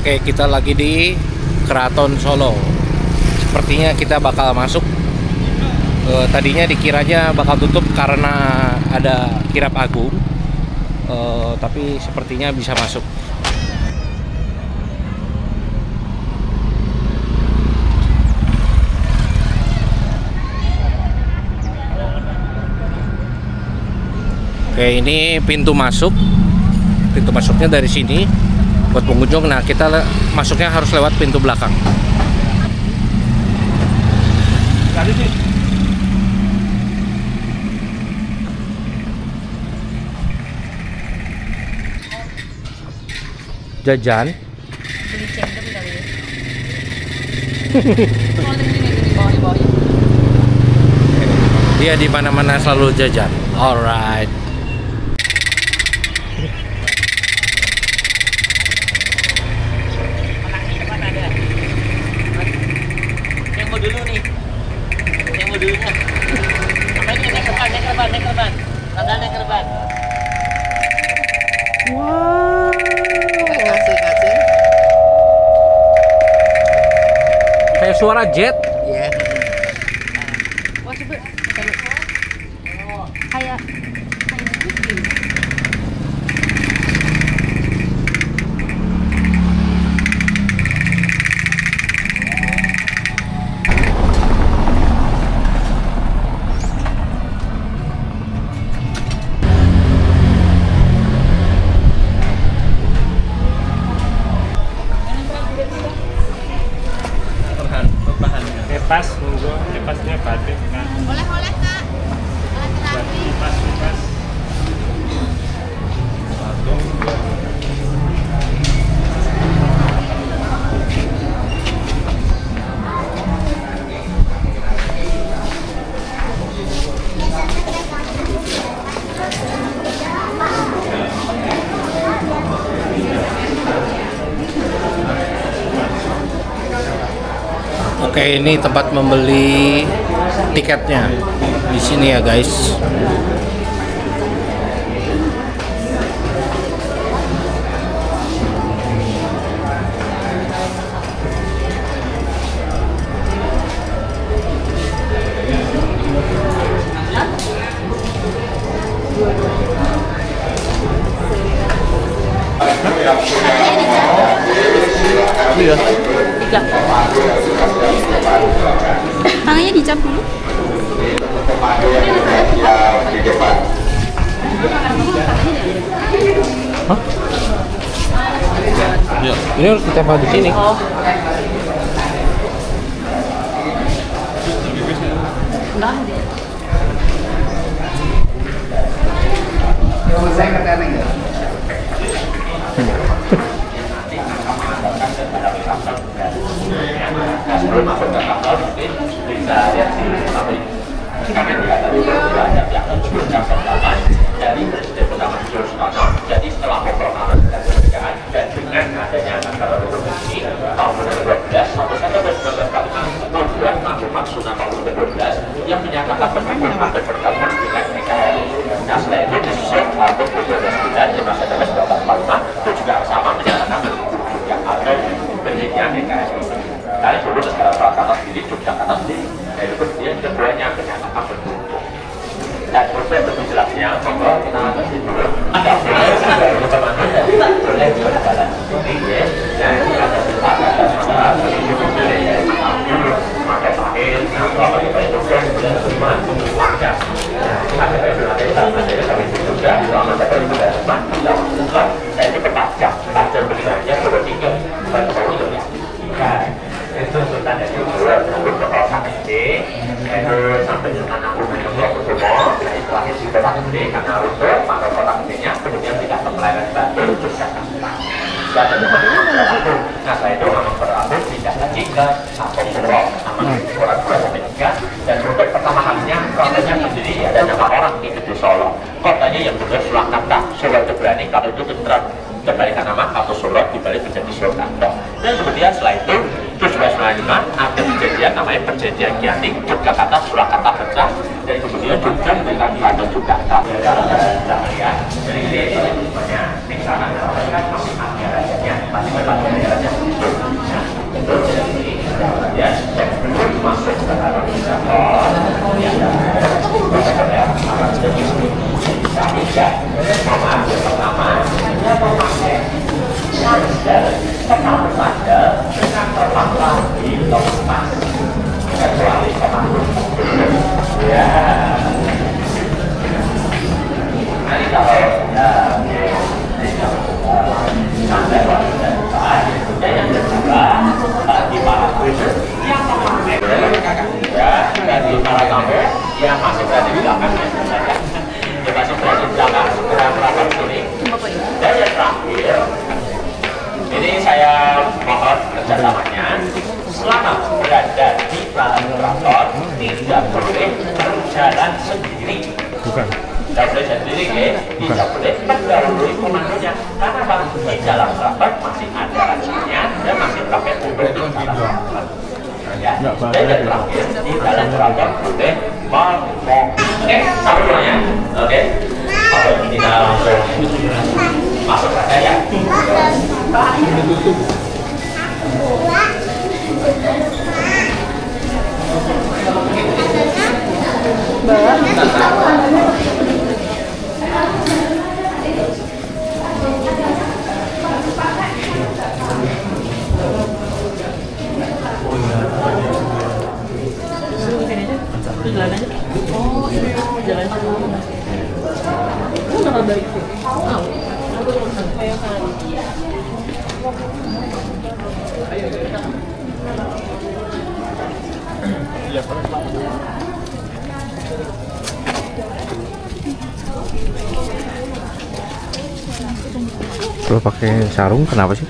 Oke, kita lagi di Keraton Solo. Sepertinya kita bakal masuk. Tadinya dikiranya bakal tutup karena ada kirab agung, tapi sepertinya bisa masuk. Oke, ini pintu masuk. Pintu masuknya dari sini buat pengunjung. Nah, kita masuknya harus lewat pintu belakang. Jajan. Beli cendem kali ya. Soalnya ini di bawah-bawah. Dia di mana-mana selalu jajan. Alright. Yang mau dulu nih. Yang mau dulunya. Sampai ini naik kerban. Tanggal naik kerban. Wow. Kasih. Kayak suara jet. Iya. Wah, coba. Kayak Pas monggo, pasnya batik kan. Boleh Kak. Pas. Satu. Oke, ini tempat membeli tiketnya di sini ya, guys. Iya. Tangannya dicap dulu. Hah? Ya, ini harus ditempel di sini. Enggak deh. Sebelum masuk ke kantor mungkin bisa lihat di samping kami juga tadi banyak yang jam 8 dari Presiden pertama Joko Widodo. Jadi setelah memperkenalkan kemerdekaan dan dengan adanya negara Republik ini tahun 2012 sampai September 1945 membuat maklumat Sunan tahun 2012 yang menyatakan pertemuan dan pertemuan dengan NKRI. Nah, setelah itu disusun tahun 2012 di masa September 1945 itu juga sama menyatakan yang ada berdirinya NKRI. Karena dulu negara Jakarta sendiri, Yogyakarta sendiri, itu kemudian keduanya kenyataan berbentuk. Dan proses lebih jelasnya, bahwa kita ada di dulu, ada boleh berjalan ini ya, dan ada pakai tahil, pakai juga, semua ada saya ini bertajam, tajam berikannya bertiga, itu sultan dari Bulan sampai ke Kota SD, terus sampai dengan aku menyebut semua. Nah, setelahnya di Kota SD karena rusuh, maka Kota SD-nya kemudian tidak pemelayanan batu Yogyakarta. Dan nah, setelah itu memang berlaku tidak lagi ke Satu Puro sama orang 2 sampai 3. Dan untuk pertama kalinya kotanya sendiri ada nama orang di Solo. Kotanya yang benar Surakarta, Solo Tebrani. Kalau itu kembalikan nama atau Solo dibalik menjadi Surakarta. Dan kemudian setelah itu 1795 ada kejadian namanya perjanjian Kianing, Yogyakarta Surakarta pecah, dan kemudian Jogja dengan Bandung juga tak ya. Jadi ini semuanya di sana kan masih ada rajanya, masih ada yang masih berada di belakang ya, masih berada di belakang segera merapat sini. Dan yang terakhir, ini saya mohon kerjasamanya. Selama berada di dalam keraton tidak boleh berjalan sendiri. Bukan. Tidak boleh sendiri, ya. Tidak boleh mendahului komandonya. Karena apa? Di dalam keraton masih ada rajanya dan masih pakai mobil di dalam keraton. Ya. Dan yang terakhir, di dalam keraton boleh oke, sama semuanya. Oke. Kalau kita langsung masuk saja ya. Lo pakai sarung kenapa sih?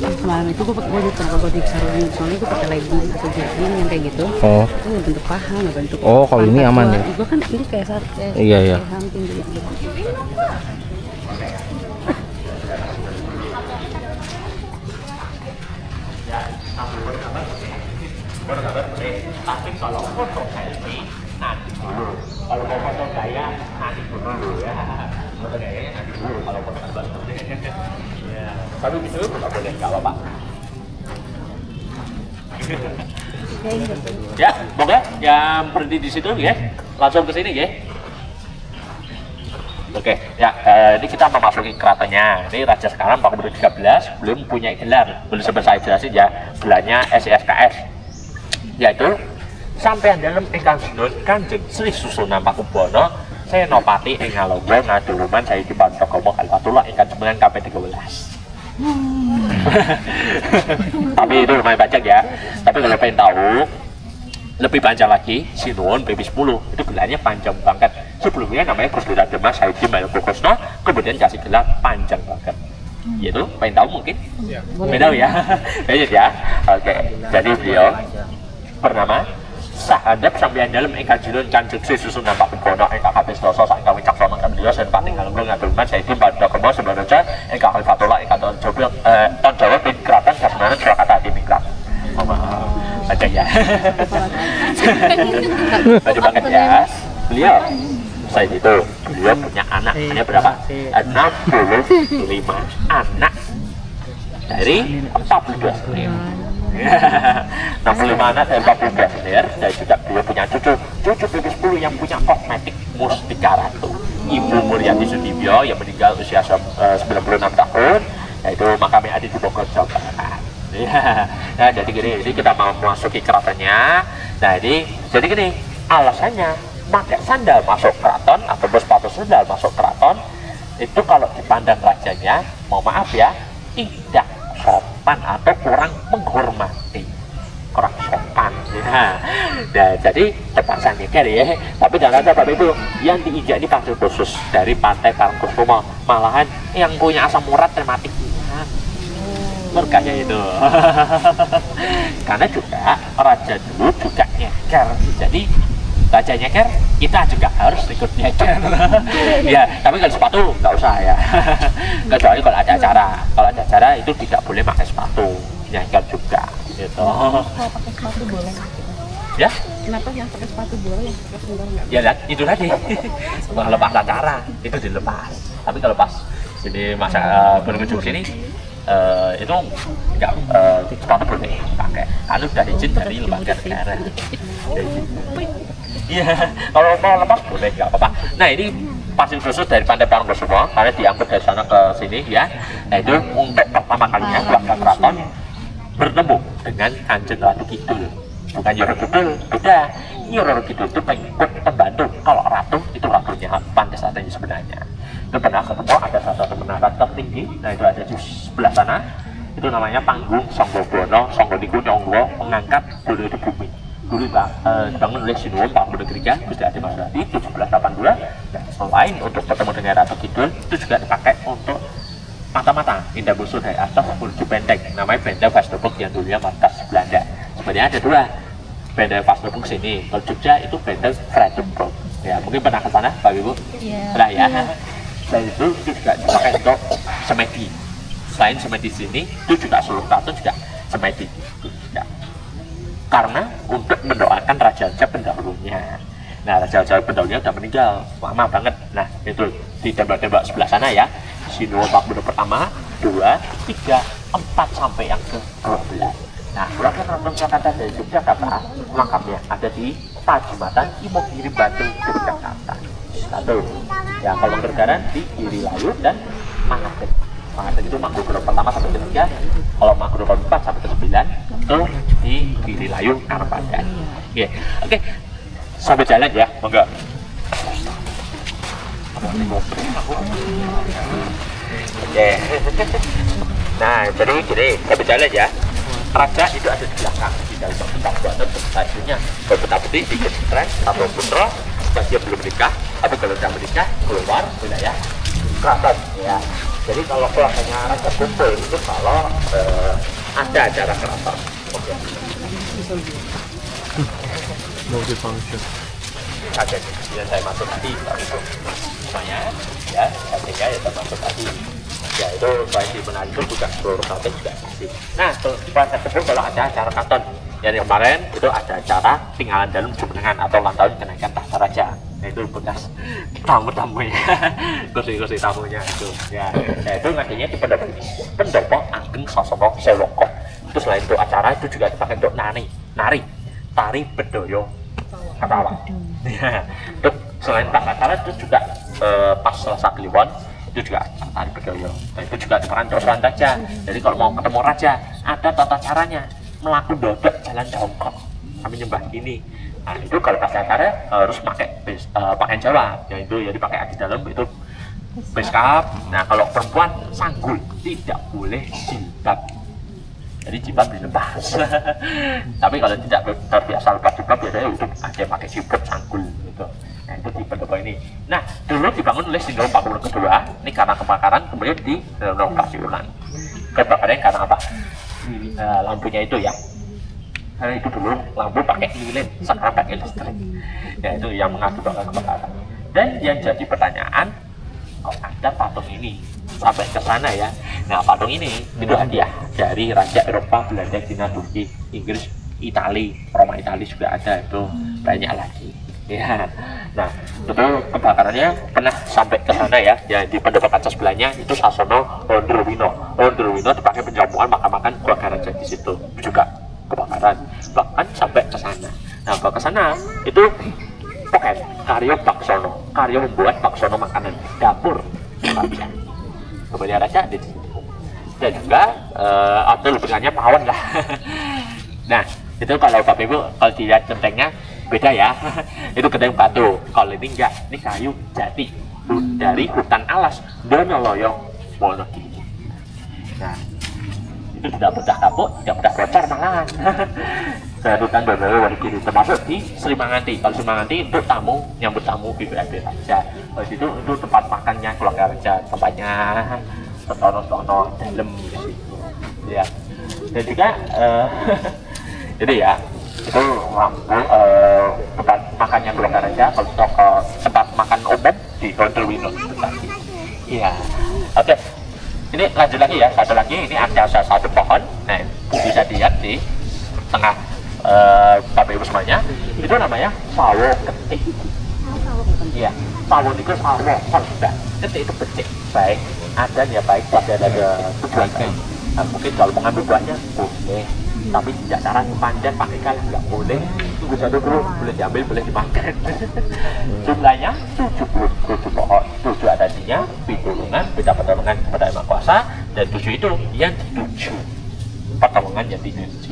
Kemarin itu gue pakai baju kalau di sarung soalnya gue pakai legging atau jersey yang kayak gitu. Oh. Itu nggak bentuk paha, nggak bentuk. Oh, kalau ini aman ya? Gue kan ini kayak Iya, iya. kayak samping gitu. Tapi kalau foto selfie nanti dulu. Kalau mau foto gaya nanti dulu ya. Foto gayanya nanti dulu. Kalau foto gambar. Ya. Tapi itu nggak boleh, nggak apa-apa. Ya, pokoknya yang berhenti di situ ya, langsung ke sini ya. Oke, ya ini kita memasuki keratonnya. Ini Raja sekarang Pak Gubernur 13 belum punya gelar, belum sempat saya jelasin ya. Gelarnya SISKS, yaitu sampean dalam ingkang sinun Kanjeng Sri Susunan Pakubono Senopati ing Ngalonggo Ngaduluman saya di Pantokomo Kalpatula ingkang jemengan KP13. Tapi itu lumayan panjang ya. Tapi kalau pengen tahu lebih panjang lagi, Sinuwun BP10 itu gelarnya panjang banget. Sebelumnya namanya Gusti Demas Saidi Malukosno, kemudian kasih gelar panjang banget. Yaitu pengen tahu mungkin? Pengen tahu ya? Pengen ya? Oke, jadi beliau bernama Sahadap sampeyan dalem ingkang jinun Kanjeng Sri Susunan Pakubono ingkang kaping 12 saking wicaksana kadya Senopati Ngalonggo Ngaduluman Saidi Pantokomo Sembaranja ingkang Kalpatula ingkang Ton Jawa bin Kraton Kasmanan Surakarta Timingrat. Aja ya. Baju banget ya. Beliau saya itu beliau punya anak, hanya berapa? 65 anak dari 42 senior. 65 anak dari 42 senior, dan juga beliau punya cucu BP10 yang punya kosmetik Mustika Ratu, Ibu Muryati Sudibyo yang meninggal usia 96 tahun, yaitu makamnya ada di Bogor, Jawa Barat. Ya, nah, jadi gini, ini kita mau memasuki keratonnya. Nah ini, jadi gini, alasannya pakai sandal masuk keraton atau sepatu sandal masuk keraton itu kalau dipandang rajanya, mau maaf ya, tidak sopan atau kurang menghormati, kurang sopan. Ya. Nah, jadi terpaksa nyeker ya. Tapi jangan ada Bapak Ibu yang diinjak ini pasir khusus dari Pantai Parangkusumo, malahan yang punya asam urat rematik. Berkahnya itu. Karena juga raja dulu juga nyeker, jadi raja nyeker kita juga harus ikut nyeker. Ya, tapi kalau sepatu nggak usah ya. Kecuali kalau ada acara itu tidak boleh pakai sepatu, nyeker juga gitu. Kalau pakai sepatu boleh. Ya? Kenapa yang pakai sepatu boleh, yang pakai sandal nggak? Ya itu tadi. Kalau pas acara itu dilepas, tapi kalau pas jadi masa berkunjung sini itu nggak sepatu boleh pakai karena udah izin dari lembaga negara. Iya, kalau mau lepas boleh nggak apa-apa. Nah ini pasir khusus dari Pantai Parangkusumo karena diangkut dari sana ke sini ya. Nah itu untuk pertama kalinya keluarga keraton bertemu dengan Kanjeng Ratu Kidul. Bukan Nyoro Kidul, beda. Nyoro Kidul itu pengikut pembantu. Kalau ratu itu ratunya Pantasatanya sebenarnya. Itu pernah ketemu ada satu menara tertinggi. Nah itu ada di sebelah sana. Itu namanya panggung Songgobono, Songgoniku Nyonggo mengangkat bulu di bumi. Dulu dibangun oleh Sinuwun Pakubuwono III Gusti Adi Masradi 1782. Dan selain untuk bertemu dengan Ratu Kidul itu juga dipakai untuk mata-mata Indah Busur dari atas menuju Benteng, namanya Benda Vastoburg yang dulunya markas Belanda. Sebenarnya ada dua Benda Vastoburg sini, kalau Jogja itu Benda Vredenburg. Ya mungkin pernah ke sana Pak Ibu? Pernah ya. Selain itu juga dipakai untuk semedi. Selain semedi sini itu juga seluruh keraton juga semedi. Ya. Karena untuk mendoakan raja-raja pendahulunya. Nah raja-raja pendahulunya udah meninggal lama banget. Nah itu ditembak-tembak sebelah sana ya. Sinuwun Pakubuwono pertama, 2, 3, 4 sampai yang ke-12. Nah, keluarga keraton Jakarta dari Yogyakarta lengkapnya ada di Tajumatan Imogiri Batu Yogyakarta. Satu, ya kalau Kergaran di Girilayu dan Mangaten. Mangaten itu Mangkunegara pertama sampai ke-3, kalau Mangkunegara 4 sampai ke-9 itu di Girilayu Karpadan. Oke, sampai jalan ya, monggo. Oke. Nah, jadi gini, saya berjalan ya. Raja itu ada di belakang, di dalam tempat buatan bentuknya berbeta putih, di keren, satu putra, masih belum menikah, atau kalau sudah menikah keluar wilayah keraton. Ya. Jadi kalau keluarganya raja kumpul itu kalau ada acara keraton. Oke. Multifunction. Oke, kemudian saya masuk tadi, semuanya, ya, artinya ya termasuk tadi. Ya itu selain di Menari itu juga seluruh keraton juga sih. Nah, pada tersebut kalau ada acara keraton, yang kemarin itu ada acara tinggalan dalam jumenengan atau ulang tahun kenaikan tahta raja. Nah, itu bekas tamu-tamunya, kursi-kursi tamunya itu. Ya, nah itu ngadinya di Pendopo Ageng Sasana Sewoko. Itu selain itu acara itu juga dipakai untuk nari, tari bedoyo katawa. Ya, itu selain tak acara itu juga pas Selasa Kliwon itu juga tari bedoyo. Nah, itu juga diperan untuk raja. Jadi kalau mau ketemu raja ada tata caranya melakukan dodok jalan jongkok kami nyembah ini. Nah itu kalau pas acara harus pakai pakaian Jawa, yaitu ya dipakai di dalam itu beskap. Nah kalau perempuan sanggul, tidak boleh jilbab. Jadi jilbab dilepas. Tapi kalau tidak terbiasa lepas jilbab biasanya untuk ada pakai jilbab sanggul gitu. Nah itu di Pendopo ini. Nah dulu dibangun oleh Sinuwun Pakubuwono II. Ini karena kebakaran kemudian direnovasi ulang. Kebakarannya karena apa? Lampunya itu ya. Karena itu dulu lampu pakai lilin, sekarang pakai listrik. Ya itu yang mengakibatkan kebakaran. Dan yang jadi pertanyaan, kok ada patung ini sampai ke sana ya? Nah patung ini itu hadiah dari Raja Eropa, Belanda, Cina, Turki, Inggris, Itali, Roma Itali juga ada, itu banyak lagi. Ya, nah itu kebakarannya pernah sampai ke sana ya. Ya di Pendopo kaca sebelahnya itu Sasono Ondrowino. Ondrowino dipakai penjamuan makan-makan keluarga raja di situ juga kebakaran, bahkan sampai ke sana. Nah ke sana itu poket karyo baksono, karyo membuat baksono makanan dapur raja. Kemudian raja di situ. Dan juga atau lebihnya pawon lah. Nah itu kalau Bapak Ibu kalau dilihat centengnya beda ya. Itu genteng batu. Kalau ini enggak, ini kayu jati dari hutan alas Donoloyo Wonogiri. Nah itu tidak mudah kapuk, tidak mudah bocor malahan. Dari hutan Donoloyo Wonogiri termasuk di Sri Manganti. Kalau Sri Manganti untuk tamu, nyambut tamu BBRD raja. Kalau itu tempat makannya keluarga raja, tempatnya setono-setono dalam di situ. Ya. Dan juga jadi ya itu tempat makannya keluarga raja. Kalau tempat makan umum di Ondrowino tadi. Iya. Oke. Ini lanjut lagi ya, satu lagi ini ada satu pohon. Nah, bisa dilihat di tengah Bapak Ibu semuanya. Itu namanya sawo ketik. Iya, sawo itu sawo, ketik itu becik. Baik, ada ya baik pada ada tujuan. Nah, mungkin kalau mengambil buahnya boleh, tapi tidak saran panjat pakai kali nggak boleh. Tunggu satu dulu, boleh diambil, boleh dimakan. Jumlahnya 77 pohon, 7 ada dinya, pitulungan, beda pertolongan kepada Yang Maha Kuasa, dan 7 itu yang dituju. Pertolongan yang dituju.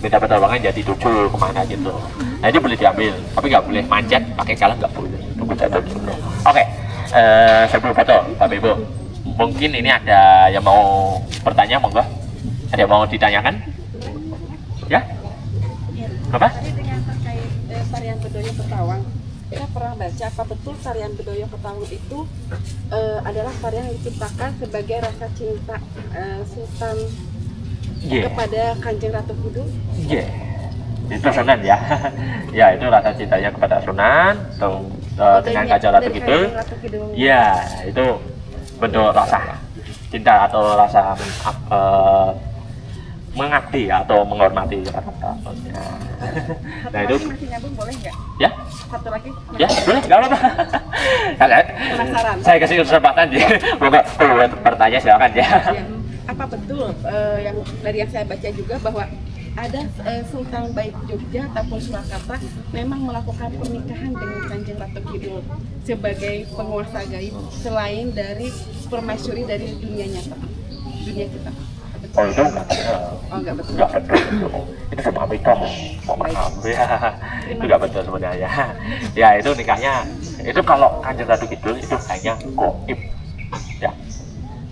Beda pertolongan jadi 7 kemana gitu. Nah ini boleh diambil, tapi nggak boleh manjat pakai galang, nggak boleh. Tunggu satu dulu. Oke, sebelum foto, Bapak Ibu, mungkin ini ada yang mau bertanya, monggo. Ada yang mau ditanyakan? Ya? Apa? Tadi dengan terkait tarian Bedoyo Ketawang, kita pernah baca apa betul tarian Bedoyo Ketawang itu adalah tarian yang diciptakan sebagai rasa cinta Sultan kepada Kanjeng Ratu Kidul? Iya, itu Sunan ya. Ya itu rasa cintanya kepada Sunan dengan Kanjeng Ratu Kidul. Iya, itu bentuk rasa cinta atau rasa mengabdi atau menghormati kepada Rasulnya. Nah itu masih nyambung, boleh nggak? Ya? Satu lagi? Ya, boleh, nggak apa-apa. Penasaran. Saya kasih kesempatan ya. Bapak perlu bertanya silakan ya. Apa betul yang dari yang saya baca juga bahwa ada Sultan baik Jogja ataupun Surakarta memang melakukan pernikahan dengan Kanjeng Ratu Kidul sebagai penguasa gaib selain dari permaisuri dari dunia nyata, dunia kita. Oh itu enggak betul. Oh enggak betul. Enggak betul. Itu cuma mitos. Maaf ya. Itu enggak betul sebenarnya. Ya itu nikahnya. Itu kalau Kanjeng Ratu Kidul itu hanya gaib. Ya.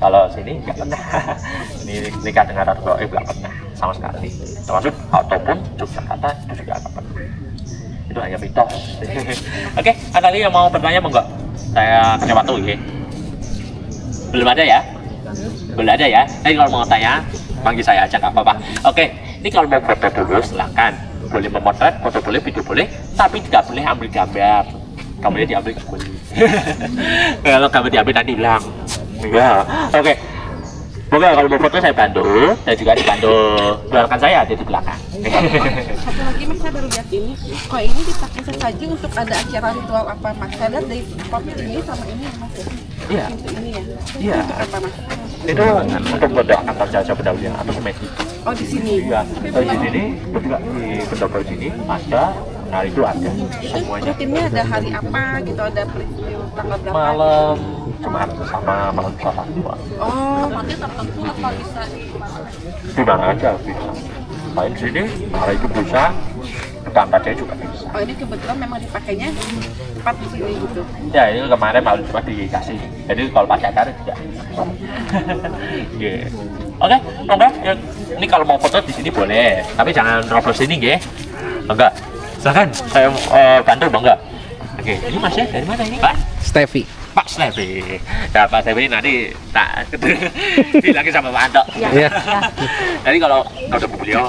Kalau sini enggak pernah. Ini nikah dengan Ratu gaib enggak pernah sama sekali. Termasuk ataupun Yogyakarta itu juga enggak pernah. Itu hanya mitos. Oke, ada lagi yang mau bertanya monggo? Saya kasih waktu ya. Belum ada ya? Boleh ada ya. Tapi kalau mau tanya, panggil saya aja nggak apa-apa. Oke, ini kalau mau foto dulu silahkan. Boleh memotret, foto boleh, video boleh, tapi tidak boleh ambil gambar. Kamu boleh diambil nggak boleh. Kalau gambar diambil nanti hilang. Ya, oke. Oke, kalau mau foto saya bantu, dan juga dibantu belakang saya ada di belakang. Satu lagi mas, saya baru lihat ini, kok ini dipakai sesaji untuk ada acara ritual apa mas? Saya lihat dari kopi ini sama ini mas ya? Iya. Pintu ini ya? Iya. Untuk apa mas? Itu untuk mendoakan terjajah pendahuluan atau semedi. Oh di sini? Iya. Di sini itu juga di pendopo sini ada. Nah itu ada semuanya. Rutinnya ada hari apa gitu, ada peristiwa tanggal berapa? Malam Jumat sama malam Sabtu. Oh, berarti tertentu atau bisa Di mana aja bisa. Main sini, hari itu bisa. Kampanye juga bisa. Oh ini kebetulan memang dipakainya tepat di sini gitu. Ya ini kemarin malam Jumat dikasih. Jadi kalau pakai acara tidak. Yeah. Oke. Ya. Ini kalau mau foto di sini boleh, tapi jangan terobos sini, ya. Enggak. Silakan, saya bantu bangga. Oke, ini masnya dari mana ini, Pak? Steffi. Pak Steffi. Nah, Pak Steffi nanti tak bilangin sama Pak Anto. Iya. Jadi kalau ketemu beliau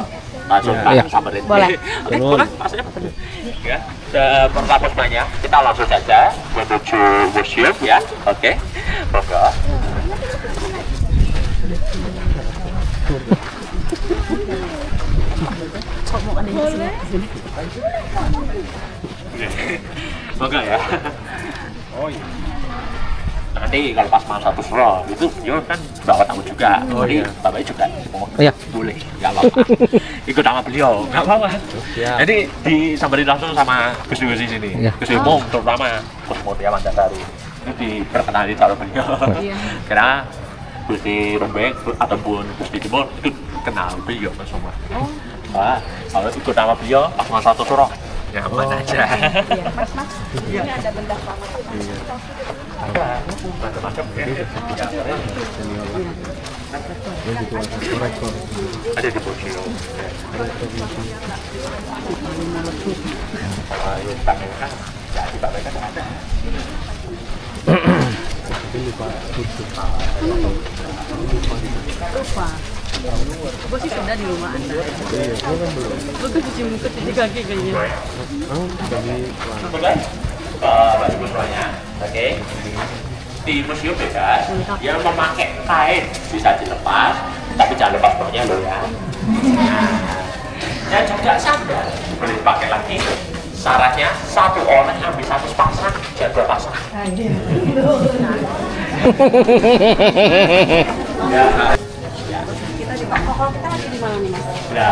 langsung Iya. samperin. Boleh. Oke, boleh. Maksudnya ya. Pertama semuanya, kita langsung saja menuju museum ya. Oke. Bangga. Semoga ya. Oh iya. Nanti kalau pas masa Pusro itu beliau kan bawa tamu juga. Oh, jadi iya. bapaknya juga Iya. boleh, nggak apa-apa. Ikut sama beliau, nggak apa-apa. Jadi disamperin langsung sama Gus-Gus di sini. Iya. Gus Imung terutama Gus Mutia Mandataru itu diperkenalkan sama beliau. Karena Gusti Rumbek ataupun Gusti Timur itu kenal beliau semua. Wah, kalau ikut sama beliau pas masa Pusro nyaman aja. Mas, ini ada benda sama. Ada macam-macam ya. Ada di Bojio. Ayo Pak Meka, jadi Pak Meka ada. Lupa. Gue sih sudah di rumah Anda. Gue tuh cuci muka, cuci kaki kayaknya. Oke, Bapak Ibu semuanya, oke. Di museum bebas, yang memakai kain bisa dilepas, tapi jangan lepas bawahnya loh ya. Dan juga sandal boleh dipakai lagi. Syaratnya satu orang ambil satu pasang, jangan dua pasang. Kita di kalau kita lagi di mana nih Mas? Ya.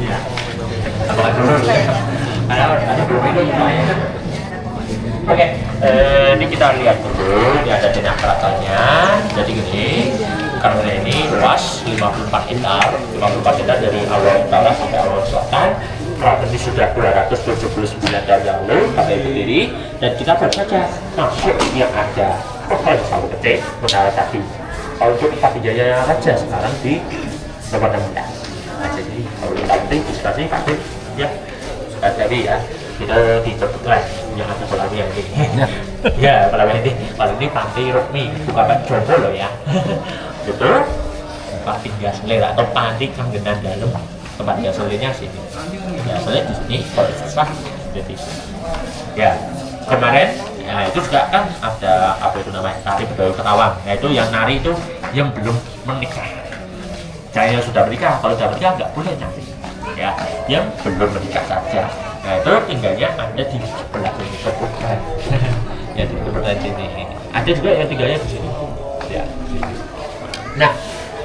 Iya. Apa dulu? Ada dulu ya. Oke, ini kita lihat dulu. Ini ada denah keratonnya. Jadi gini, karena ini luas 54 hektar, 54 hektar dari awal utara sampai awal selatan. Keraton ini sudah 279 tahun yang lalu sampai berdiri, dan kita baru saja masuk yang ada pohon sawo gede menara tadi. Kalau untuk Pati Jaya Raja sekarang di nomor 16. Nah, jadi kalau kita visitasi pasti ya sudah jadi ya. Kita dijemput lah yang ada kolam yang ini. Ya, kolam ini pantai resmi, bukan Pak Jomblo loh ya. Betul. Pantai Gasler atau pantai Kanggenan Dalam. Tempat Gaslernya sini. Gasler di sini, kalau susah jadi. Ya, kemarin ya itu juga kan ada apa itu namanya tari Bedawi Ketawang. Nah itu yang nari itu yang belum menikah. Yang sudah menikah, kalau sudah menikah nggak boleh nari. Ya, yang belum menikah saja. Nah itu tinggalnya ada di sebelah sini kebukan. Ya di sebelah sini. Ada juga yang tinggalnya di sini. Ya. Nah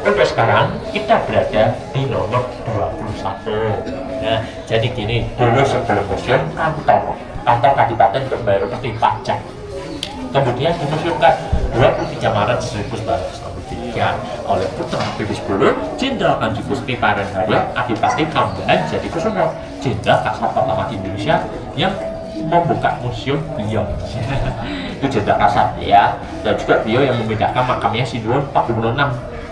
untuk sekarang kita berada di nomor 21. Nah jadi gini, dulu sebelum museum kantor Kadipaten baru seperti pajak. Kemudian dimuseumkan 23 Maret 1993 oleh putra Habibie 10 Jenderal Panji Gusti Parenharya Adipati Kambahan Jatikusumo, Jenderal Kasat pertama di Indonesia yang membuka museum beliau. Itu Jenderal Kasat ya, dan juga beliau yang memindahkan makamnya Sinuwun 46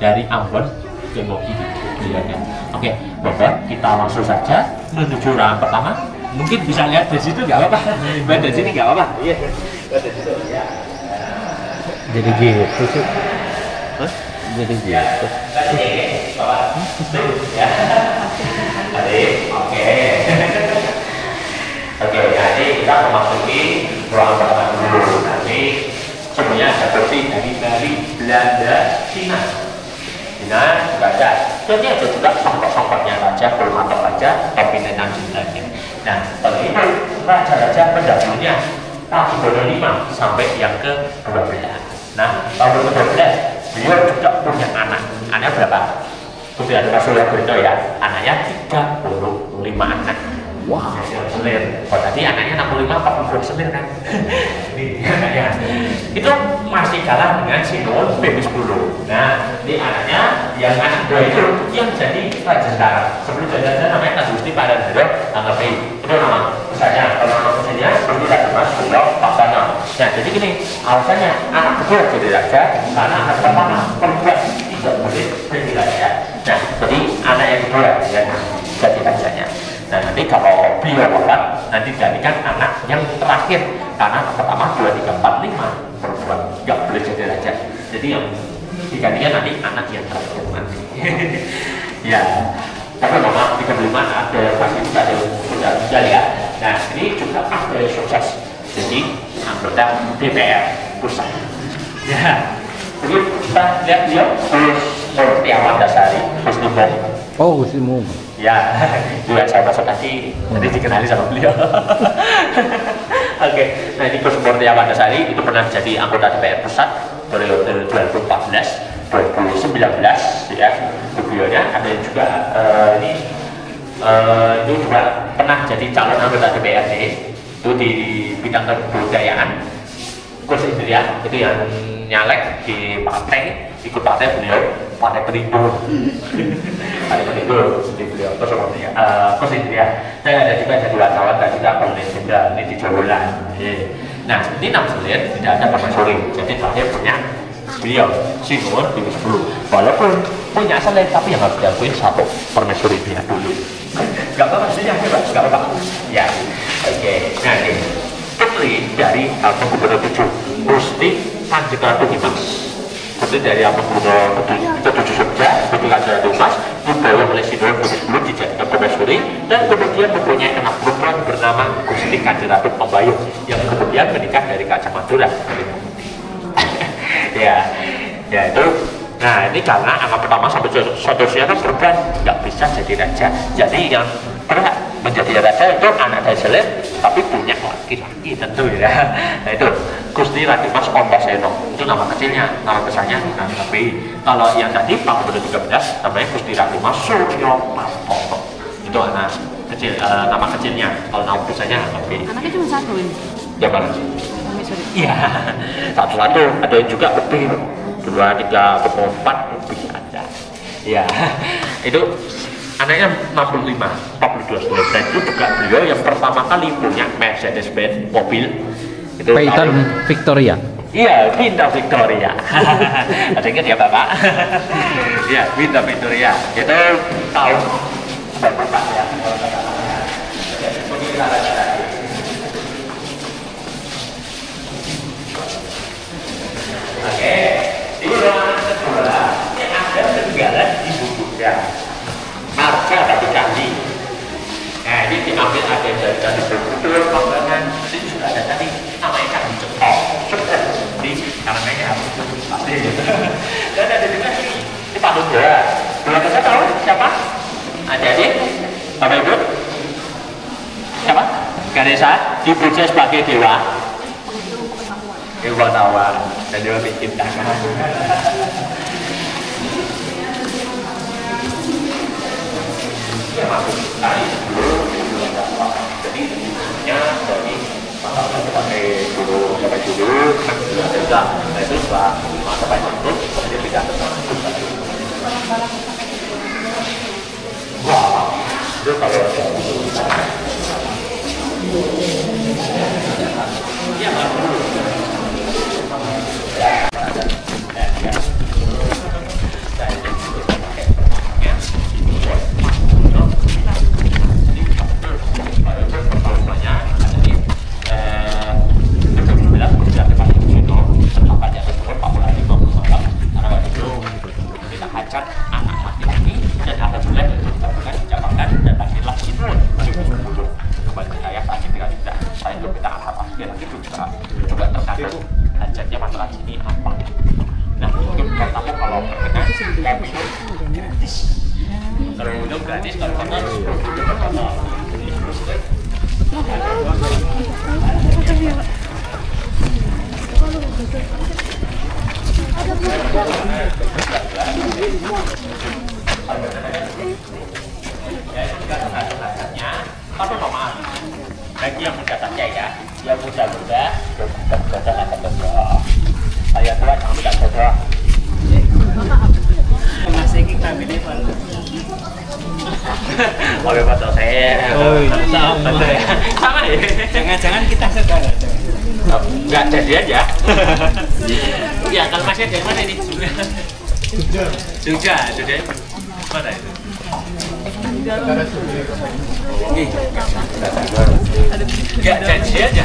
dari Ambon ke Mogi beliaunya. Oke, Bapak, kita langsung saja menuju ruangan pertama. Mungkin bisa lihat dari situ nggak apa-apa, dari sini nggak apa-apa. Iya, dari situ ya. Jadi gitu sih. Jadi gitu. Ya. Oke. Oke, jadi kita memasuki ruangan pertama dulu. Nanti sebenarnya ada versi dari Belanda, Cina juga ada. Jadi ada juga songkok-songkoknya raja, kolmator raja, pimpinan jumlahnya. Nah, kalau itu raja-raja pendahulunya Pakubono 5 sampai yang ke-12. Nah, tahun ke-12 beliau juga punya anak. Anaknya berapa? Sudah ada Rasulullah Berito ya. Anaknya 35 anak. Wah, selir. Oh tadi anaknya 65 apa belum selir kan? Ini anaknya. Itu masih kalah dengan Sinuwun Habibie 10. Nah, ini anaknya yang anak dua itu yang jadi raja tentara. Sebelum jadi raja namanya Gusti Parenharya Anggepi. Itu nama besarnya. Kalau nama besarnya seperti tadi Mas Beliau Paksana. Nah, jadi gini, alasannya anak kedua jadi raja karena anak pertama perempuan tidak boleh jadi raja. Nah, jadi anak yang kedua ya jadi rajanya. Nah nanti kalau beliau wafat, nanti jadikan anak yang terakhir karena anak pertama 2, 3, 4, 5 perempuan nggak boleh jadi raja. Jadi yang digantikan nanti anak yang terakhir nanti. Ya, tapi memang 35 ada pasti juga ada sudah meninggal ya. Nah ini juga ada sukses. Jadi anggota DPR pusat. Ya, jadi kita lihat beliau Murtiawan Dasari, Gus Mung. Oh, Gus Mung. Ya, juga saya masuk tadi, nanti dikenali sama beliau. Oke, nah ini Gus Murtiawan Dasari itu pernah jadi anggota DPR pusat periode 2014-2019 ya. Beliaunya ada juga itu juga pernah jadi calon anggota DPRD itu di bidang kebudayaan. Gus Indria itu yang nyalek di partai, ikut partai beliau, Partai Perindo. Partai Perindo di beliau terus seperti Gus Indria. Saya ada juga jadi wartawan dan juga penulis jenderal ini di Jowolan. Nah ini 69 tidak ada permaisuri, jadi terakhir punya beliau Sinuwun Habibie 10. Walaupun punya selek tapi yang harus diakuin satu permaisuri dia dulu. Gak apa-apa sih ya, gak apa-apa. Ya, oke. Nah ini putri dari Hamengkubuwono 7, Gusti Kanjeng Ratu Dimas. Putri dari Hamengkubuwono ke-7 Jogja, Gusti Kanjeng Ratu Dimas dibawa oleh Sinuwun Habibie 10 dijadikan permaisuri dan kemudian mempunyai anak perempuan bernama Gusti Kanjeng Ratu Pembayung yang kemudian menikah dari Kacang Madura. Ya itu. Nah ini karena anak pertama sampai seterusnya kan perempuan nggak bisa jadi raja. Jadi yang berhak menjadi raja itu anak dari seleb tapi punya laki-laki tentu ya. Nah itu Gusti Radimas Ontaseno, itu nama kecilnya, nama besarnya tapi kalau yang tadi Pak Gubernur 13 namanya Gusti Radimas Suryo Martono, itu anak kecil, nama kecilnya. Kalau nama besarnya tapi Anaknya cuma satu ini. ya mana sih? Sorry. Iya, satu-satu, ada yang juga lebih 2, 3, 4 lebih ada. Ya, itu anaknya 65, 42 tahun. Dan itu juga beliau yang pertama kali punya Mercedes-Benz mobil. Itu Peyton Victoria. Iya, Pinta Victoria. Ada ingat ya Bapak? Iya, Pinta Victoria. Itu tahun berapa ya? Oke, di ruangan kedua yang ada peninggalan Ibu Bunda marga Batu Candi. Nah, ini diambil ada dari Candi Borobudur, Panggangan, itu sudah ada tadi namanya Candi Cekok. Jadi namanya harus pasti. Dan ada juga ini Patung Buah. Belakangnya tahu siapa? Adik-adik, Bapak Ibu? Siapa? Ganesha dipuja sebagai dewa. Dewa tawar dan dewa penciptakan. Ya masuk tadi sebelum jadi sebelumnya dari masalah sebagai guru sampai dulu juga nah itu setelah sampai tutup dia tidak tersambung wah itu kalau ya hajatnya masalah ini apa? Nah untuk katamu kalau berkenan kami gratis. Kalau minum gratis, kalau makan tapi normal. Bagi yang muda saja ya, yang muda-muda jangan tergoda. Saya tua jangan mudah tergoda. Masih kita ini Pak. Oleh betul saya. Oh, sama. Sama ya. Jangan-jangan kita saudara. Enggak jadi aja. Ya kalau masih dari mana ini? Jogja. Mana itu? Enggak janji aja.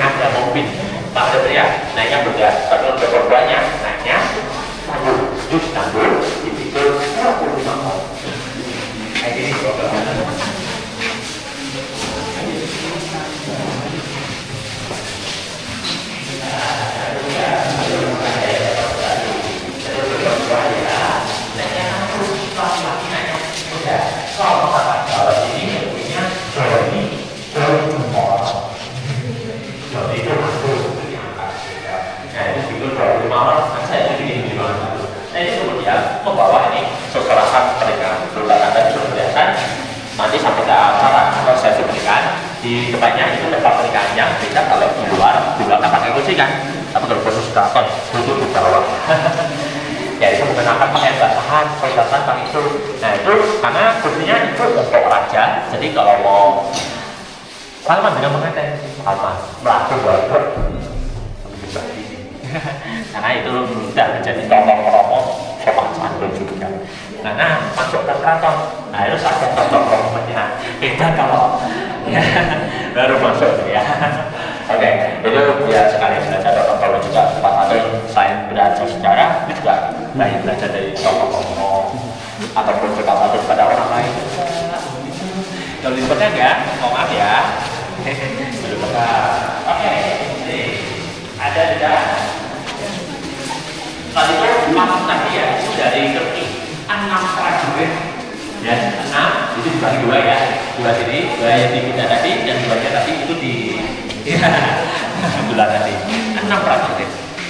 Ada mobil, Pak ada ya, naiknya beda, kalau udah korbannya, naiknya tandur, itu 25 tahun. Kayak gini, membawa ini seserahan pernikahan letakkan tadi sudah nanti sampai ke acara prosesi pernikahan di depannya itu tempat pernikahannya beda kalau di luar kan pakai kursi kan tapi kalau khusus keraton duduk di bawah ya itu menggunakan pakai basahan pakai itu nah itu karena kursinya itu untuk raja jadi kalau mau Salman dengan mengenai Salman melakukan warga karena itu sudah menjadi tolong-tolong sopan santun juga. Karena masuk ke keraton, nah itu saja tolong-tolongnya. Beda kalau ya, baru masuk ya. Oke, itu ya sekali belajar tolong-tolong juga. Pak Adil selain belajar sejarah, itu juga banyak belajar dari tolong-tolong ataupun juga patuh pada orang lain. Kalau disebutnya enggak, mohon maaf ya. Oke, ada Lalu itu masuk tadi ya, itu dari Turki 6 prajurit ya, 6 itu dibagi 2 ya, 2 sini, 2 yang di kita tadi dan 2-nya tadi itu di bulan tadi 6 prajurit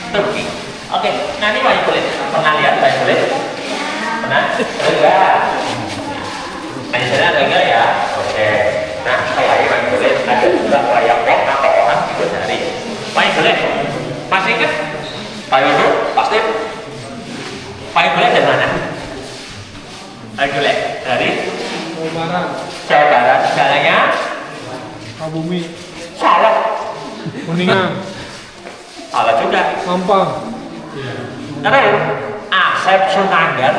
Turki. Oke, nah ini wayang kulit, pernah lihat wayang kulit? Pernah? Enggak. Nah di sana ada enggak ya? Oke. Nah selain wayang kulit ada juga wayang wong atau orang Bidadari. Wayang kulit, masih ingat? Pak Yono, pasti. Wayang kulit dari mana? Wayang kulit dari Jawa Barat. Jalannya? Kabumi, Salah. Kuningan, Salah juga. Mampang. Terus Asep Sunandar.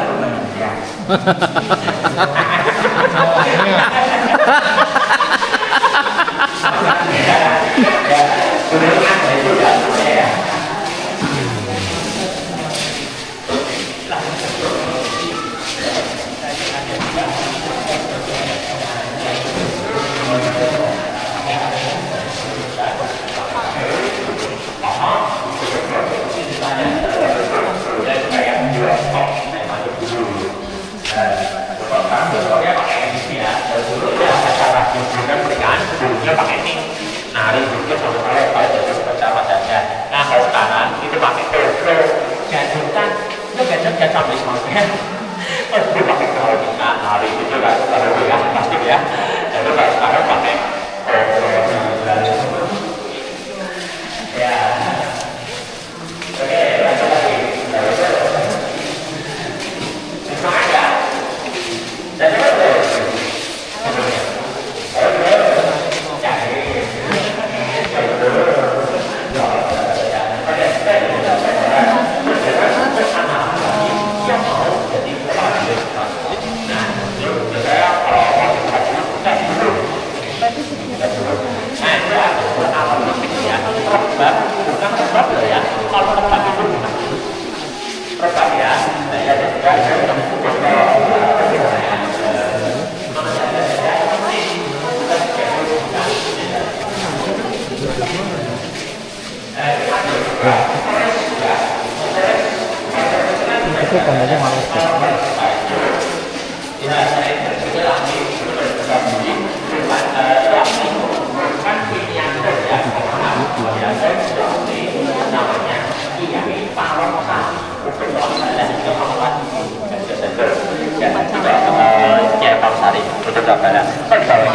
Pakai ini nari juga sampai nah kalau sekarang itu pakai GoPro jadulkan itu gadget sampai semuanya itu pakai kalau kita nari itu kan kalau ya plastik ya jadi kalau sekarang pakai GoPro ya oke lanjut lagi semuanya dan itu tandanya males deh.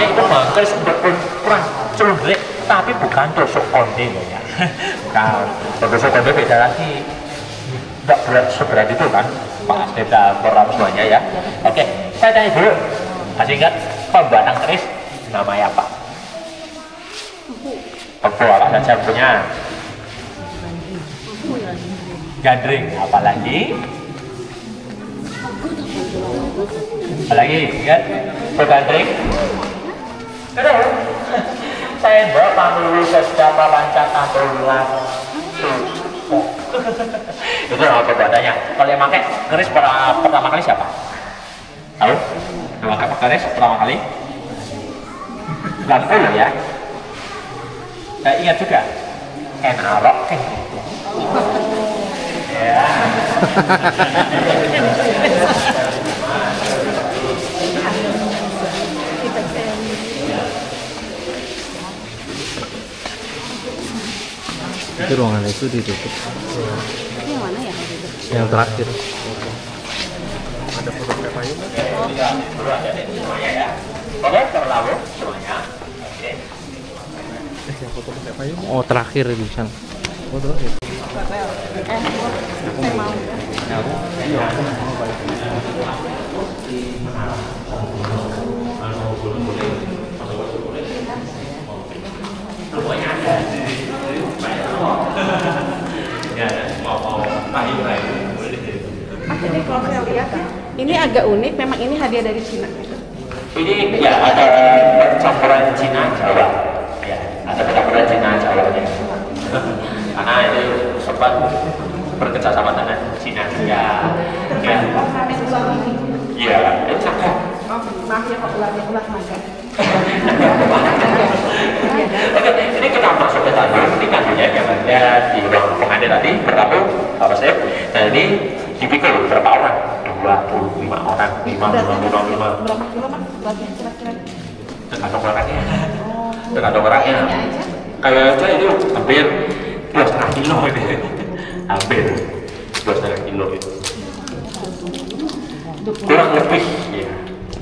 itu bangkes kurang celundrek tapi bukan tusuk konde ya bukan tusuk konde beda lagi tidak berat seberat itu kan Pak Asdeda orang tuanya ya. Oke, saya tanya dulu masih ingat pembuatan keris namanya apa? Empu apa saja punya? Gandring, apalagi? Apalagi, ingat? Gandring? Terus, saya bawa pamulu secara lancar tambulan. Itu apa pembuatannya? Kalau yang pakai keris pertama kali siapa? Tahu? Yang pakai keris pertama kali? Lampul ya? Saya ingat juga Ken Arok ya. Itu ruangan itu ditutup. Yang mana ya? Yang terakhir. Ada foto payung. Oke, terlalu semuanya. Yang foto payung. Oh, terakhir di sana. Oh, terakhir. Saya mau. Iya, aku mau balik. Jadi kalau saya lihat ini agak unik, memang ini hadiah dari Cina. Ini ya ada campuran Cina Jawa, ya ada campuran Cina Jawa ya. Karena itu sempat bekerja sama dengan Cina ya. Iya, itu cakep. Maaf ya Pak, ulang makan. Oke, ini kita masuk ke dalam. Ini kandinya yang ada di ruang pengantin tadi bertamu Bapak Chef. Nah ini dipikul berapa orang? 25 orang, 5. Berapa kilo mas? Kira-kira? Tergantung orangnya. Tergantung orangnya. Kayaknya ini hampir 2,5 kilo ini. Hampir 2,5 kilo itu. Kurang lebih, ya.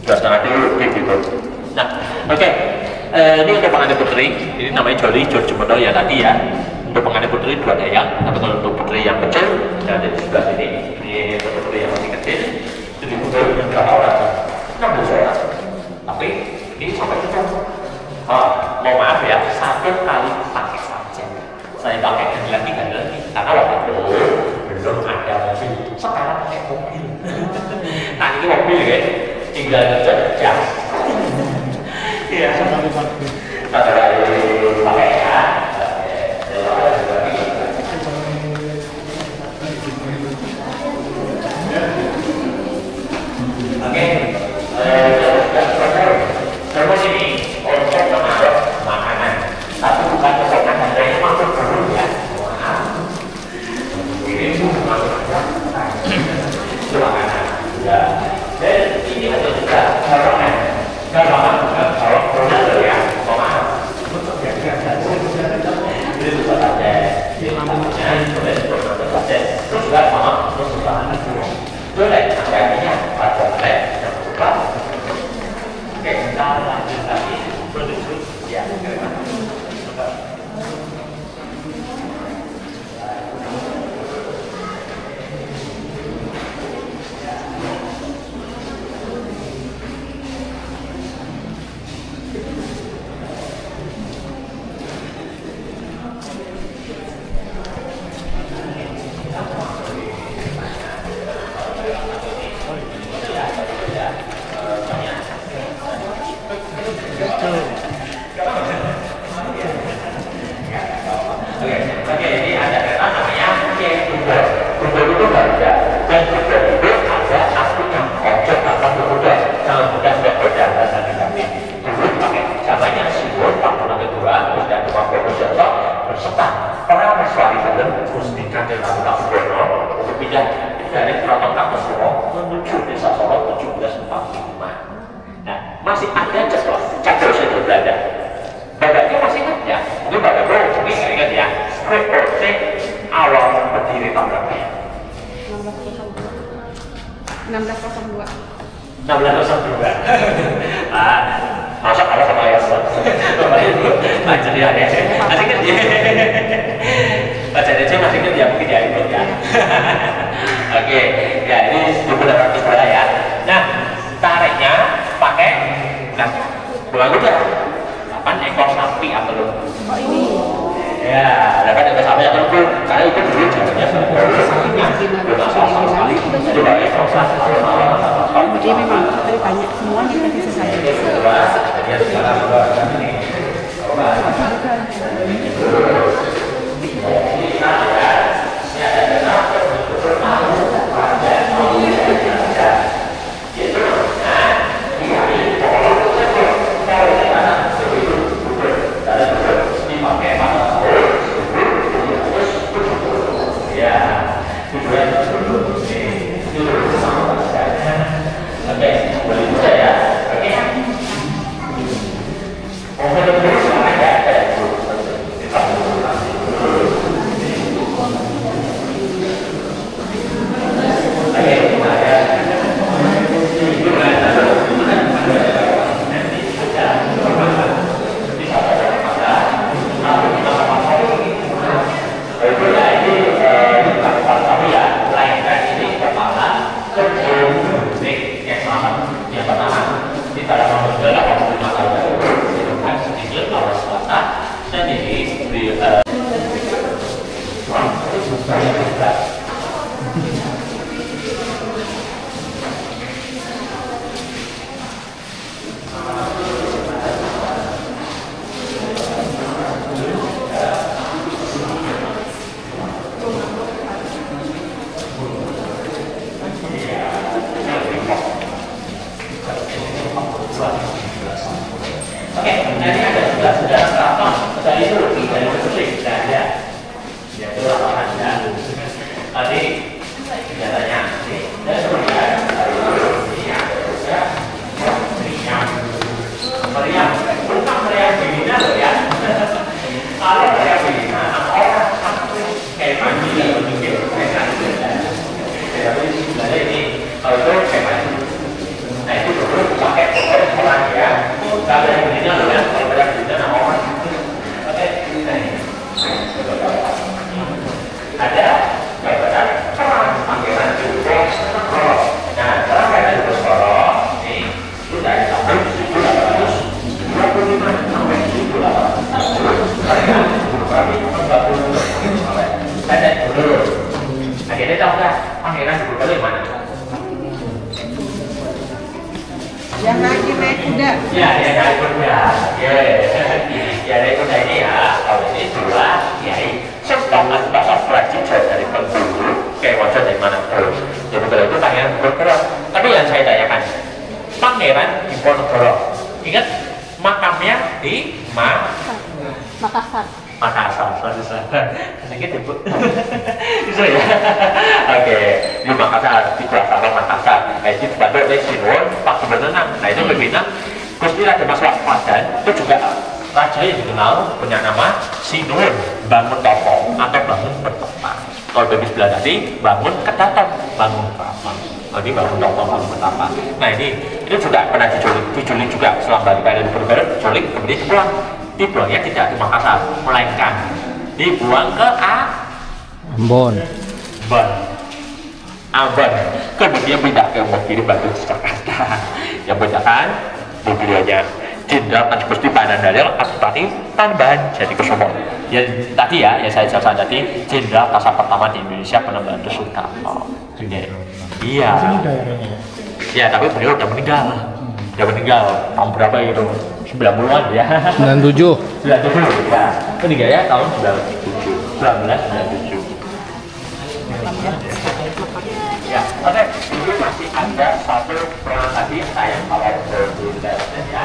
2,5 kilo lebih gitu. Nah, oke. Ini untuk pengantin putri, ini namanya Jolly Jorjumono ya tadi ya. Untuk pengantin putri 2 dayang, tapi kalau untuk putri yang kecil, ada di sebelah sini. Ini untuk putri yang masih kecil, itu dibutuh berapa orang? 16 orang. Tapi ini sampai kita, mau maaf ya, 1 kali pakai saja. Saya pakai ganti lagi, karena waktu itu belum ada mobil. Sekarang pakai mobil. Nah ini mobil ya, tinggal jejak. Iya. Ada dari pakai ya. Oke. Terus ini untuk menaruh makanan. Tapi bukan untuk makanan dari masuk dulu ya. Ini masuk itu makanan. Ya. Dan ini ada juga makanan. Kalau produk ya, ini juga ada. Ini namanya terus juga sama terus juga itu harganya pada yang berubah. Oke, kita lanjut lagi produksi ya. Oke, ini ada kereta namanya Google. Google itu ada, dan Google itu ada artinya objek atau Google. Sangat mudah sudah berjalan dan diganti. Dulu pakai zamannya Siwon, tahun kedua, terus dan Tukang Prokojoso berserta para mahasiswa di dalam terus diganti lakukan Solo untuk pindah dari Keraton Kartosuro menuju Desa Solo 1745. Nah, masih ada cakro itu Belanda. Badannya masih ingat ya, mungkin Bapak Bro mungkin nggak ingat ya. Reporte awal berdiri tahun berapa ya? 1602. 1602. Masa kalah sama ayah Bapak jadi ya, masih ingat ya. Baca aja masih ingat ya, mungkin ya ikut ya. Oke, ya ini 1200 ya. Nah, tariknya pakai bukan udah 8 ekor sapi atau ini ya, dapat ekor sapi atau itu karena itu dulu jalannya sekali coba ekor sapi Jadi memang tadi banyak semuanya kasih saya. Oke, nah ini ada saudara keraton dari Turki, dari Mesir, tidak ada. Ya itu laporan ya. Tadi senjatanya, dan kemudian meriam, bukan meriam Bina loh ya. Kalau meriam Bina, orang kayak mandi atau mungkin tapi sebenarnya ini kalau itu kayak mandi. Nah itu dulu pakai orang ya. Kalau yang Bina loh ya, kalau meriam Bina nama orang. Oke, ada kayak perang Pangeran Diponegoro. Nah, perang Pangeran Diponegoro ini sudah sampai 1825 sampai 1840. Ada dulu. Akhirnya tahu nggak Pangeran Diponegoro di mana? Yang lagi naik kuda. Ya, yang naik kuda. Ya, naik kuda ini ya. Kalau ini dua kiai. Sedangkan bahasa Pracijaya dari penduduk kayak wajah dari mana pun. Jadi kalau itu Pangeran Diponegoro. Tapi yang saya tanyakan, Pangeran Diponegoro, ingat makamnya di Makassar. Makassar, sedikit ibu. Bisa ya? Oke, di Makassar, di Prasarana Makassar. Di Bandung, di Sinuwun, Pak Sebenarnya. Nah itu berbeda. Gusti Raja Mas Waspadan itu juga raja yang dikenal punya nama Sinuwun, bangun toko atau bangun petapa. Kalau bagi sebelah tadi bangun kedaton, bangun keraton. Jadi bangun toko, bangun petapa. Nah ini juga pernah diculik juga selama di Pangeran Diponegoro, diculik kemudian dibuang. Dibuangnya tidak di Makassar, melainkan dibuang ke Ambon. Ambon. Kemudian pindah ke Wonogiri, Bandung, Jakarta. Yang bedakan beliaunya Jenderal Panji Gusti Panandalil Adipati Panembahan Jatikusumo. Yang tadi ya, yang saya jelaskan tadi, Jenderal Kasa pertama di Indonesia Panembahan Soekarno. Iya. Ya, tapi beliau udah meninggal. Tahun berapa itu? 90-an ya. 97. 97 ya. Meninggalnya tahun 1997. Ya, oke. Ini masih ada satu peran tadi saya kalau berbeda ya.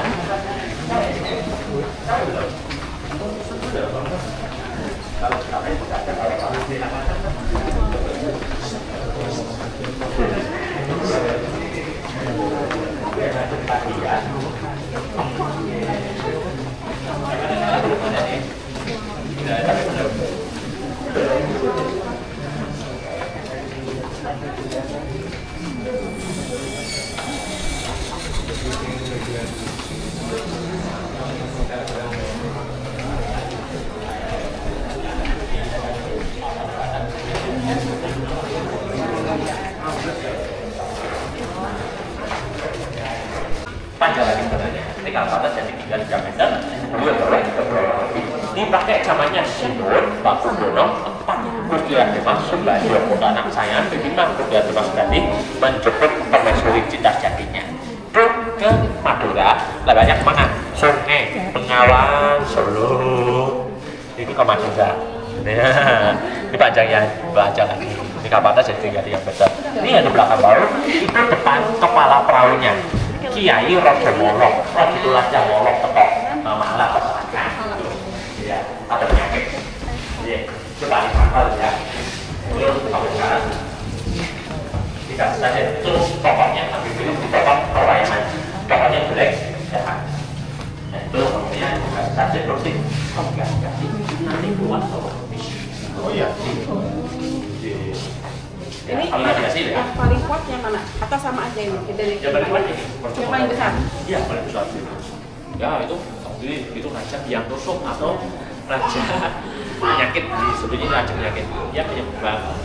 Panjang lagi sebenarnya. Ini kalau kata jadi 3 meter, ini pakai namanya Sinuwun Pakubono 4. Gusti Raja Mas Sembadya kota anak saya, bagaimana Gusti Raja Mas Gandhi menjemput permaisuri Citas Jatinya ke Madura. Lewatnya kemana? Sungai Bengawan, Solo. Ini ke Madura. Ini panjangnya panjang lagi. Ini kapal atas jadi 3 meter. Ini yang di belakang baru itu depan kepala perahunya. Kiai Raja Molok, Raja Molok Tekok, Malah ya, ada penyakit. Iya, coba dihafal ya. Terus kamu sekarang dikasih saja terus pokoknya ambil dulu di pokok pelayanan. Pokoknya jelek, jahat. Nah itu pokoknya dikasih saja terus sih. Kamu kasih nanti buat solo. Oh iya. Ini hasil ya. yang paling kuat yang mana? Atau sama aja ini? Dari Yang paling kuat yang paling besar? Iya, paling besar. Ya itu raja yang tusuk atau raja penyakit, sebenarnya raja penyakit. Ya penyakit banget.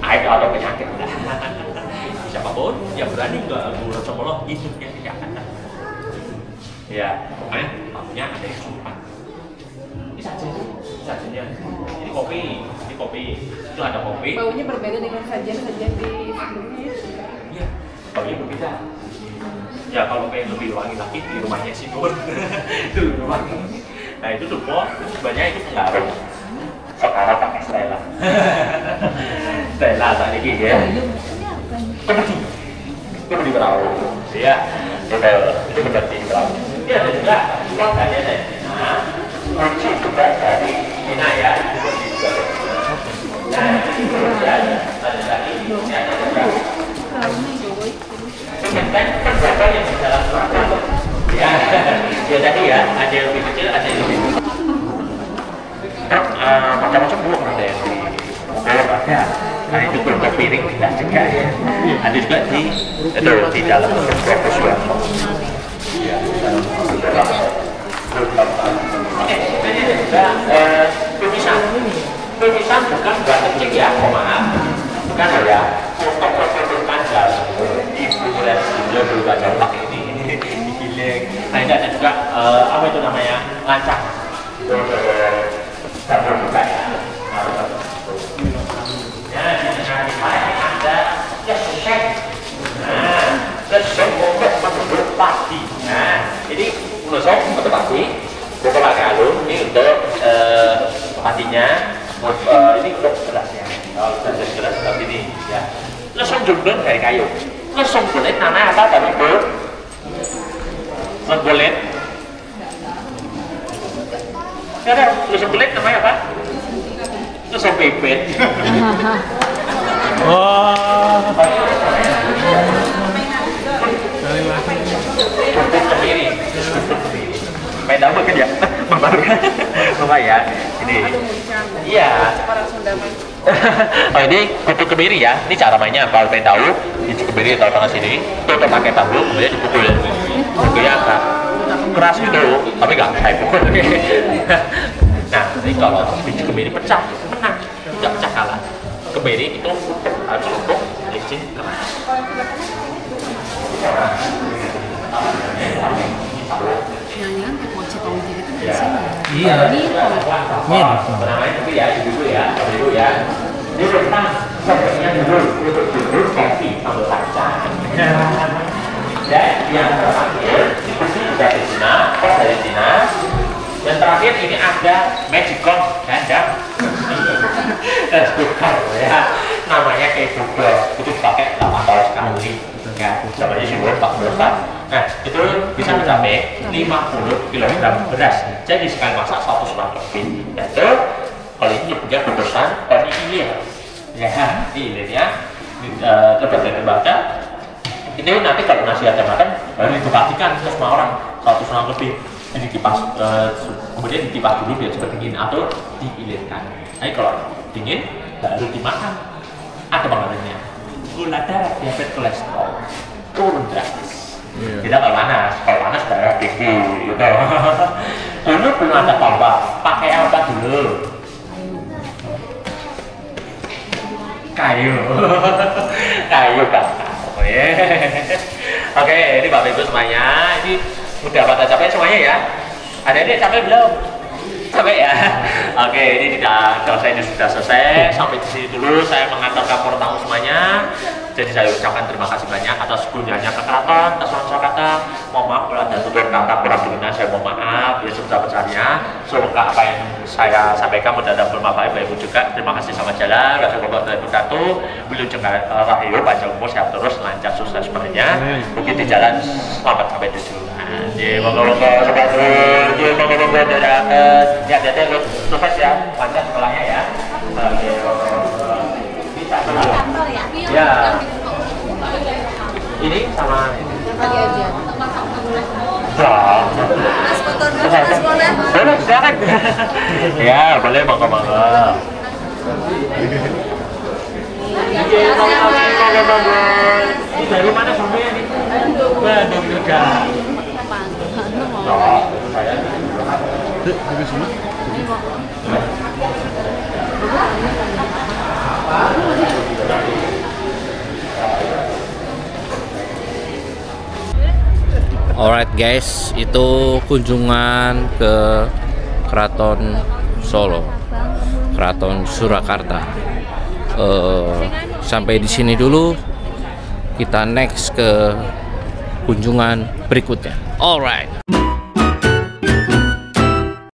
Air atau penyakit. Siapapun yang berani nggak Raja Molok hidupnya tidak akan. Ya, pokoknya tamunya ada yang sumpah. Ini sajanya. Ini kopi. Itu ada kopi. Baunya berbeda dengan sajian-sajian di sebelumnya. Iya, baunya berbeda. Ya kalau pengen lebih wangi lagi di rumahnya si Nur. Itu lebih wangi. Nah itu semua sebenarnya itu pengaruh. Sekarang pakai Stella. Stella saat ini ya. Kemudi perahu. Iya, itu kemudi perahu. Iya ada juga keluarganya dari Cina. ada juga di dalam Profes Suwarto. Ya, oke, ini juga tulisan bukan kecil ya, maaf, bukan ya, foto-foto tanggal ibu dan ibu juga jauh pakai ini giling. Nah ini ada juga apa itu namanya lancang, dapur buka ya. Ya di tengah ada kesek. Nah, kesek untuk menunggu pagi. Nah, ini menusuk untuk pagi. Buka pakai alun ini untuk patinya. Ini untuk gelasnya. Kalau sudah gelas seperti ini ya. Lesung jumben dari kayu. Lesung kulit namanya apa tadi Bu? Lesung kulit. Ya ada lesung kulit namanya apa? Lesung pipit. Oh. Cukup kemiri. Main apa kan ya? Baru Mama ya. Ini. Iya. Oh ini kutu kemiri ya. Ini cara mainnya kalau pengen tahu, ini kemiri taruh tangan sini, tutup pakai tablu, kemudian dipukul. Pukulnya agak keras gitu, tapi nggak saya pukul. Nah, ini kalau biji kemiri pecah, menang, nggak pecah kalah. Kemiri itu harus untuk licin keras. Jangan-jangan kayak cetong gitu di sini. Iya. Namanya itu ya, ibu ya, ibu ya. Ini tentang sebenarnya dulu kopi sambal kacang. Ya, yang terakhir itu dari Cina, dari Cina. Yang terakhir ini ada Magicom ganda. Bukan ya, namanya kayak Google itu dipakai 8 tahun sekali. Ya, namanya Syukur 40. Nah, itu bisa mencapai 50 kg beras. Jadi sekali masak 100 lebih. Yaitu kalau ini punya kebesaran ini ya, ini lepas dari tembaga. Ini nanti kalau nasi ada makan baru dibagikan ke semua orang 100 lebih. Ini dikipas, kemudian dikipas dulu biar cepat dingin atau diilirkan. Nah, kalau dingin baru dimakan. Ada makanannya. Gula darah, diabetes, kolesterol turun drastis. Tidak kalau panas darah tinggi gitu. Dulu belum ada tombak, pakai apa dulu? Kayu kan. Oke, ini Bapak Ibu semuanya, ini udah pada capek semuanya ya? Ada ini capek belum? Capek ya? Oke, ini sudah selesai. Sampai di sini dulu saya mengantarkan para tamu semuanya. Jadi saya ucapkan terima kasih banyak atas kunjungannya ke keraton, atas kata. Mohon maaf kalau ada tutur kata kurang berkenan, saya mohon maaf ya sebesar-besarnya. Semoga apa yang saya sampaikan mudah-mudahan bermanfaat bagi Ibu juga. Terima kasih, selamat jalan. Wassalamualaikum warahmatullahi wabarakatuh. Wilujeng rahayu, panjang umur, sehat terus, lancar, sukses semuanya. Mungkin di jalan selamat sampai tujuan. Ya, moga-moga sehat terus. Ya, moga-moga darat. Ya, hati-hati sukses ya, lancar sekolahnya ya. Bisa. Ya. Ini sama ini. Tadi aja. Mas foto dulu, Mas Mona. Boleh, silakan. Ya, boleh, monggo-monggo. Ini dari mana sampai ini? Bandung juga. Oh, saya dari sini. Alright guys, itu kunjungan ke Keraton Solo, Keraton Surakarta. Sampai di sini dulu. Kita next ke kunjungan berikutnya. Alright.